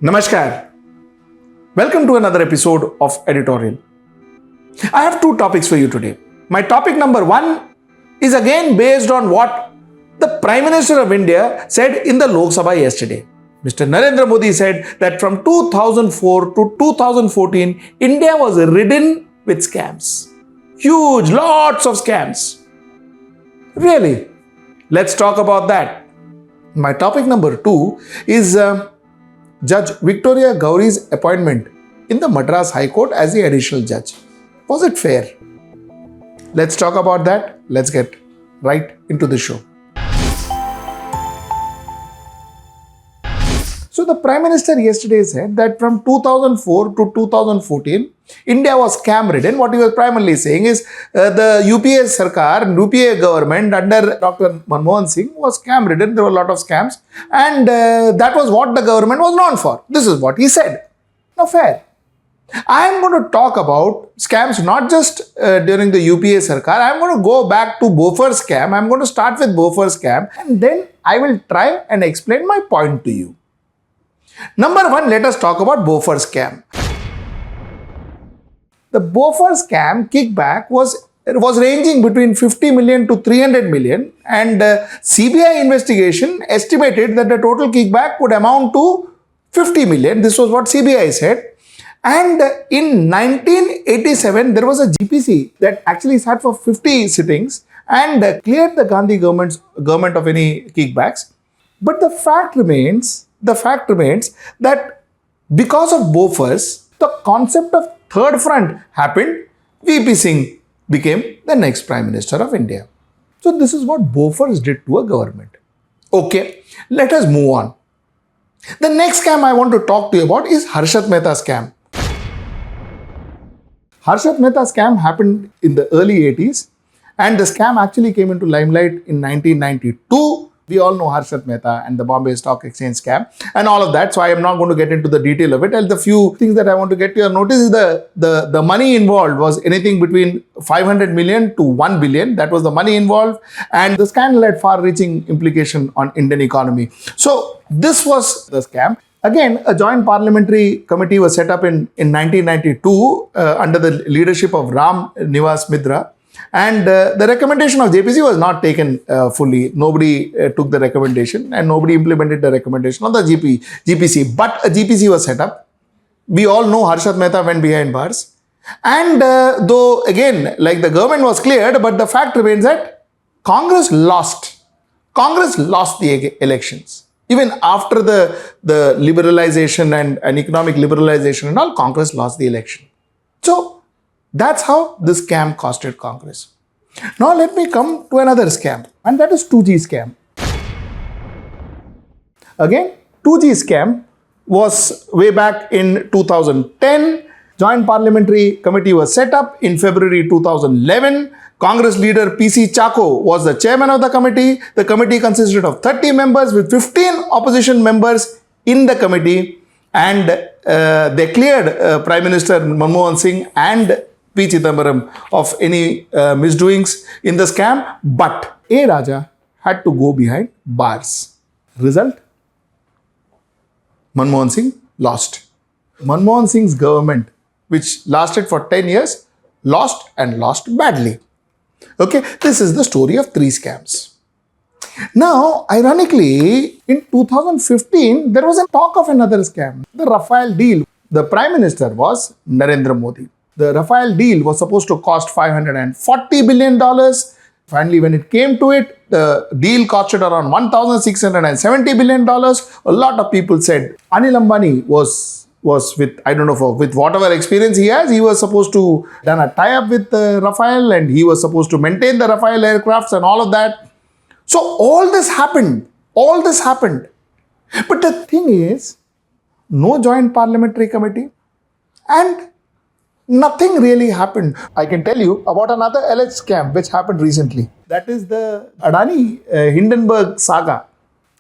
Namaskar. Welcome to another episode of Editorial. I have two topics for you today. My topic number one is again based on what the Prime Minister of India said in the Lok Sabha yesterday. Mr. Narendra Modi said that from 2004 to 2014, India was ridden with scams. Huge, lots of scams. Really? Let's talk about that. My topic number two is Judge Victoria Gowri's appointment in the Madras High Court as the additional judge. Was it fair? Let's talk about that. Let's get right into the show. So the Prime Minister yesterday said that from 2004 to 2014, India was scam-ridden. What he was primarily saying is the UPA government under Dr. Manmohan Singh was scam-ridden. There were a lot of scams. And that was what the government was known for. This is what he said. Now, fair. I am going to talk about scams not just during the UPA Sarkar. I am going to go back to Bofors scam. I am going to start with Bofors scam. And then I will try and explain my point to you. Number one, let us talk about Bofors scam. The Bofors scam kickback was ranging between 50 million to 300 million, and CBI investigation estimated that the total kickback would amount to 50 million. This was what CBI said. And in 1987, there was a JPC that actually sat for 50 sittings and cleared the Gandhi government of any kickbacks. But the fact remains that because of Bofors, the concept of third front happened. VP Singh became the next Prime Minister of India. So this is what Bofors did to a government. Okay, let us move on. The next scam I want to talk to you about is Harshat Mehta scam. Harshat Mehta scam happened in the early 80s, and the scam actually came into limelight in 1992. We all know Harshat Mehta and the Bombay Stock Exchange scam and all of that. So I am not going to get into the detail of it. And the few things that I want to get to your notice is the money involved was anything between 500 million to 1 billion. That was the money involved. And the scandal had far-reaching implication on Indian economy. So this was the scam. Again, a joint parliamentary committee was set up in 1992 under the leadership of Ram Nivas Mitra. And the recommendation of JPC was not taken fully. Nobody took the recommendation and nobody implemented the recommendation of the JPC. But a JPC was set up. We all know Harshat Mehta went behind bars. And though again, like the government was cleared, but the fact remains that Congress lost. Congress lost the elections. Even after the liberalization and economic liberalization and all, Congress lost the election. So that's how this scam costed Congress. Now let me come to another scam, and that is 2G scam. Again, 2G scam was way back in 2010. Joint Parliamentary Committee was set up in February 2011. Congress leader PC Chako was the chairman of the committee. The committee consisted of 30 members with 15 opposition members in the committee, and they cleared Prime Minister Manmohan Singh and P. Chidambaram of any misdoings in the scam, but A. Raja had to go behind bars. Result? Manmohan Singh lost. Manmohan Singh's government, which lasted for 10 years, lost and lost badly. Okay, this is the story of 3 scams. Now, ironically, in 2015, there was a talk of another scam, the Rafale deal. The Prime Minister was Narendra Modi. The Rafale deal was supposed to cost $540 billion. Finally, when it came to it, the deal costed around $1,670 billion. A lot of people said Anil Ambani was with, I don't know, with whatever experience he has, he was supposed to done a tie-up with Rafale, and he was supposed to maintain the Rafale aircrafts and all of that. So all this happened. But the thing is, no joint parliamentary committee and nothing really happened. I can tell you about another alleged scam which happened recently. That is the Adani Hindenburg saga.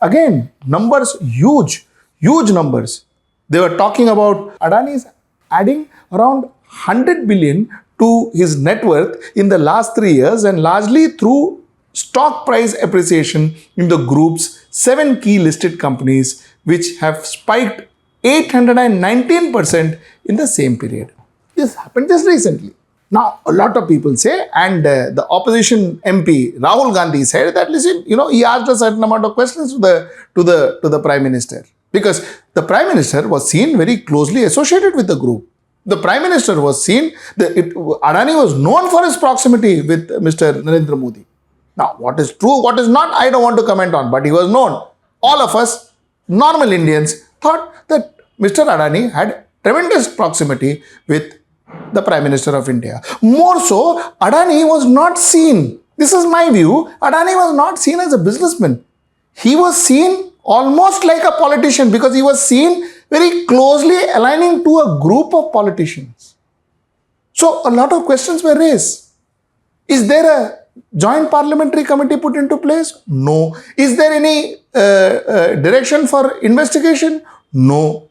Again, numbers, huge numbers. They were talking about Adani's adding around 100 billion to his net worth in the last 3 years, and largely through stock price appreciation in the group's 7 key listed companies, which have spiked 819% in the same period. This happened just recently. Now, a lot of people say, and the opposition MP Rahul Gandhi said that, listen, he asked a certain amount of questions to the Prime Minister, because the Prime Minister was seen very closely associated with the group. The Prime Minister was seen, Adani was known for his proximity with Mr. Narendra Modi. Now, what is true, what is not, I don't want to comment on, but he was known. All of us, normal Indians, thought that Mr. Adani had tremendous proximity with the Prime Minister of India. More so, Adani was not seen, this is my view, Adani was not seen as a businessman. He was seen almost like a politician, because he was seen very closely aligning to a group of politicians. So, a lot of questions were raised. Is there a joint parliamentary committee put into place? No. Is there any direction for investigation? No.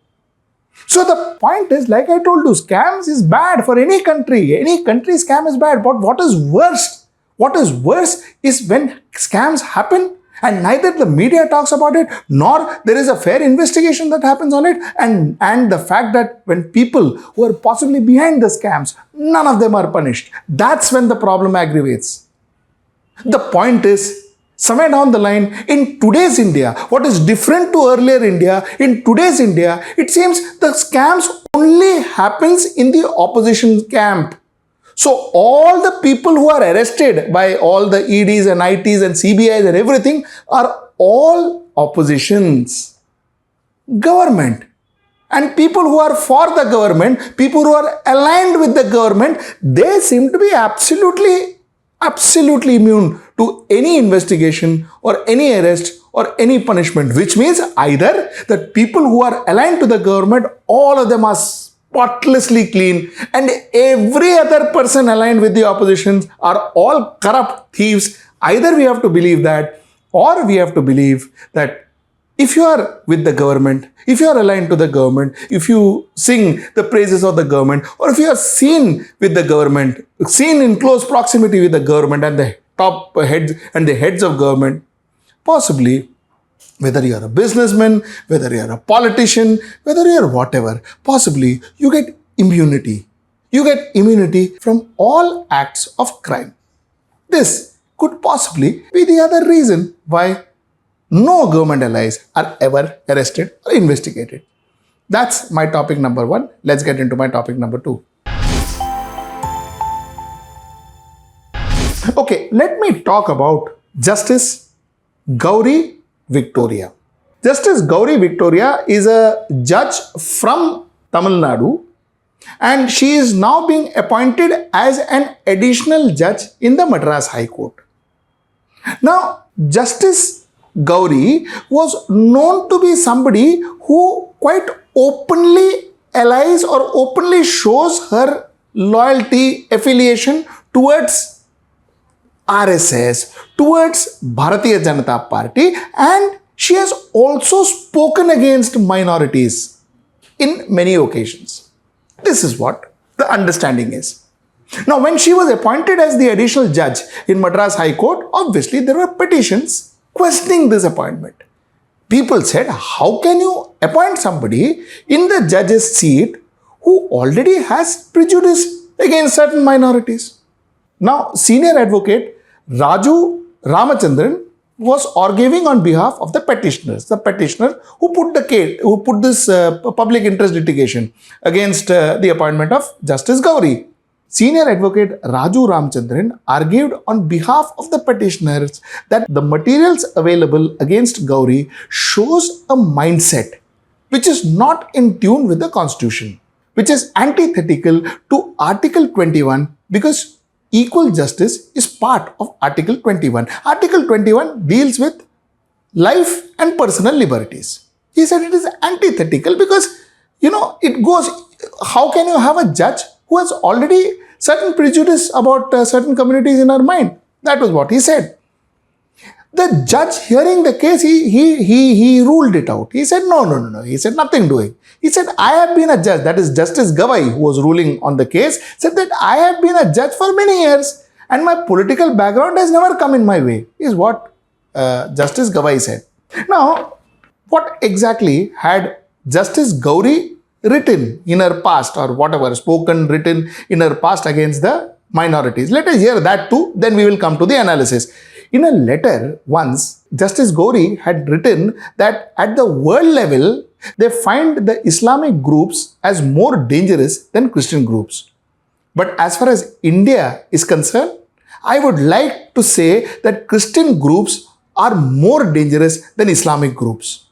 So the point is, like I told you, scams is bad for any country. Any country scam is bad. But what is worse? What is worse is when scams happen and neither the media talks about it, nor there is a fair investigation that happens on it, and the fact that when people who are possibly behind the scams, none of them are punished. That's when the problem aggravates. The point is, somewhere down the line, in today's India, what is different to earlier India, in today's India, it seems the scams only happens in the opposition camp. So all the people who are arrested by all the EDs and ITs and CBIs and everything are all oppositions. Government. And people who are for the government, people who are aligned with the government, they seem to be absolutely immune to any investigation or any arrest or any punishment, which means either that people who are aligned to the government, all of them are spotlessly clean, and every other person aligned with the opposition are all corrupt thieves. Either we have to believe that, or we have to believe that if you are with the government, if you are aligned to the government, if you sing the praises of the government, or if you are seen with the government, seen in close proximity with the government and the top heads and the heads of government, possibly, whether you are a businessman, whether you are a politician, whether you are whatever, possibly you get immunity. You get immunity from all acts of crime. This could possibly be the other reason why no government allies are ever arrested or investigated. That's my topic number 1. Let's get into my topic number 2. Okay, let me talk about Justice Gowri Victoria. Justice Gowri Victoria is a judge from Tamil Nadu, and she is now being appointed as an additional judge in the Madras High Court. Now, Justice Gowri was known to be somebody who quite openly allies or openly shows her loyalty, affiliation towards RSS, towards Bharatiya Janata Party, and she has also spoken against minorities in many occasions. This is what the understanding is. Now, when she was appointed as the additional judge in Madras High Court, obviously there were petitions questioning this appointment. People said, how can you appoint somebody in the judge's seat who already has prejudice against certain minorities? Now, senior advocate Raju Ramachandran was arguing on behalf of the petitioners, the petitioner who put the case, who put this public interest litigation against the appointment of Justice Gowri. Senior advocate Raju Ramachandran argued on behalf of the petitioners that the materials available against Gowri shows a mindset which is not in tune with the constitution, which is antithetical to Article 21, because equal justice is part of Article 21. Article 21 deals with life and personal liberties. He said it is antithetical because, it goes, how can you have a judge who has already certain prejudice about certain communities in her mind? That was what he said. The judge hearing the case, he ruled it out. He said, no. He said, nothing doing. He said, I have been a judge, that is Justice Gawai, who was ruling on the case, said that I have been a judge for many years and my political background has never come in my way, is what Justice Gawai said. Now, what exactly had Justice Gowri written in her past, or whatever, spoken, written in her past against the minorities. Let us hear that too, then we will come to the analysis. In a letter once, Justice Gowri had written that at the world level, they find the Islamic groups as more dangerous than Christian groups. But as far as India is concerned, I would like to say that Christian groups are more dangerous than Islamic groups.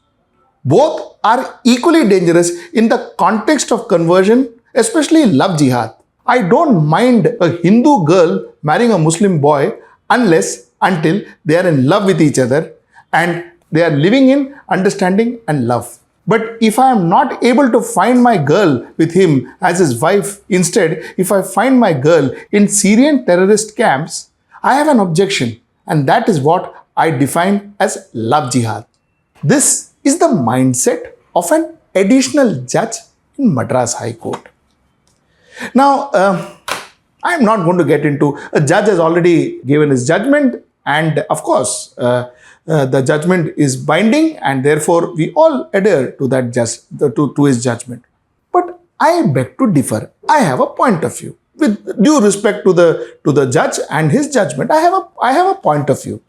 Both are equally dangerous in the context of conversion, especially love jihad. I don't mind a Hindu girl marrying a Muslim boy until they are in love with each other and they are living in understanding and love. But if I am not able to find my girl with him as his wife, instead, if I find my girl in Syrian terrorist camps, I have an objection, and that is what I define as love jihad. This is the mindset of an additional judge in Madras High Court. Now, I am not going to get into, a judge has already given his judgment, and of course, the judgment is binding, and therefore we all adhere to that to his judgment. But I beg to differ. I have a point of view. With due respect to the judge and his judgment, I have a point of view.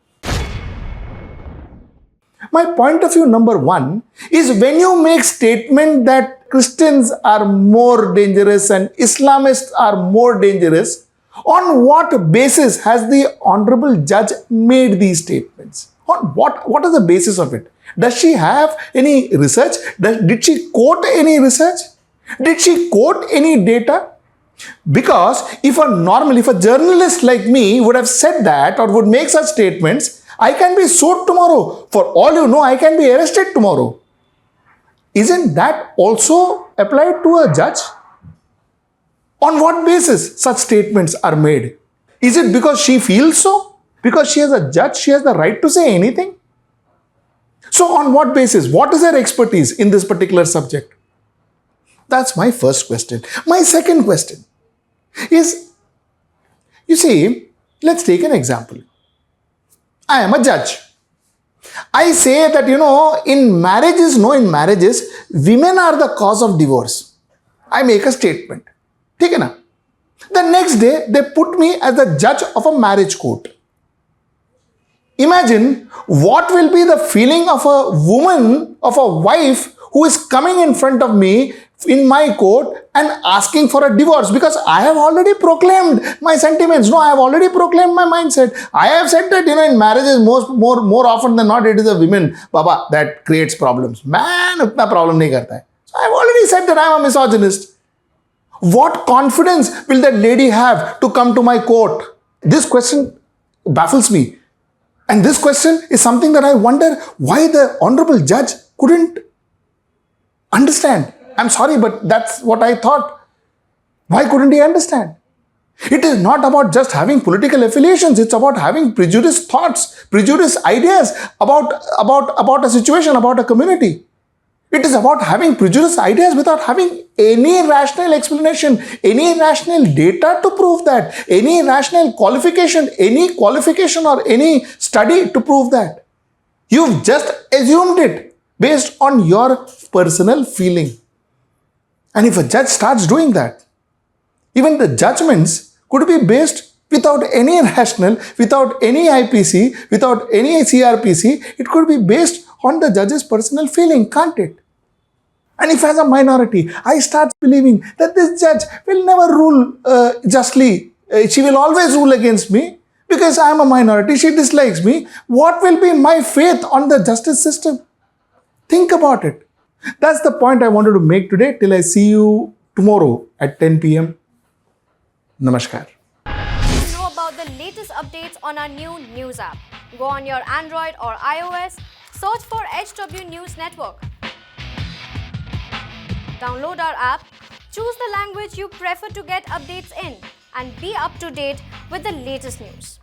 My point of view number one is when you make statement that Christians are more dangerous and Islamists are more dangerous, on what basis has the Honorable Judge made these statements? On what is the basis of it? Does she have any research? Did she quote any research? Did she quote any data? Because if a journalist like me would have said that or would make such statements, I can be sued tomorrow. For all you know, I can be arrested tomorrow. Isn't that also applied to a judge? On what basis such statements are made? Is it because she feels so? Because she is a judge, she has the right to say anything? So on what basis? What is her expertise in this particular subject? That's my first question. My second question is, you see, let's take an example. I am a judge. I say that, in marriages, women are the cause of divorce. I make a statement. Take na? The next day, they put me as the judge of a marriage court. Imagine what will be the feeling of a woman, of a wife who is coming in front of me in my court and asking for a divorce, because I have already proclaimed my sentiments. No, I have already proclaimed my mindset. I have said that, in marriages, more often than not, it is the women, Baba, that creates problems. Man, utna problem nahi karta hai. So I have already said that I am a misogynist. What confidence will that lady have to come to my court? This question baffles me. And this question is something that I wonder why the Honorable Judge couldn't understand. I'm sorry, but that's what I thought. Why couldn't he understand? It is not about just having political affiliations. It's about having prejudiced thoughts, prejudiced ideas about a situation, about a community. It is about having prejudiced ideas without having any rational explanation, any rational data to prove that, any rational qualification, or any study to prove that. You've just assumed it based on your personal feeling. And if a judge starts doing that, even the judgments could be based without any rational, without any IPC, without any CRPC. It could be based on the judge's personal feeling, can't it? And if as a minority, I start believing that this judge will never rule justly, she will always rule against me because I am a minority, she dislikes me, what will be my faith on the justice system? Think about it. That's the point I wanted to make today. Till I see you tomorrow at 10 p.m. Namaskar. To know about the latest updates on our new news app, go on your Android or iOS, search for HW News Network. Download our app, choose the language you prefer to get updates in, and be up to date with the latest news.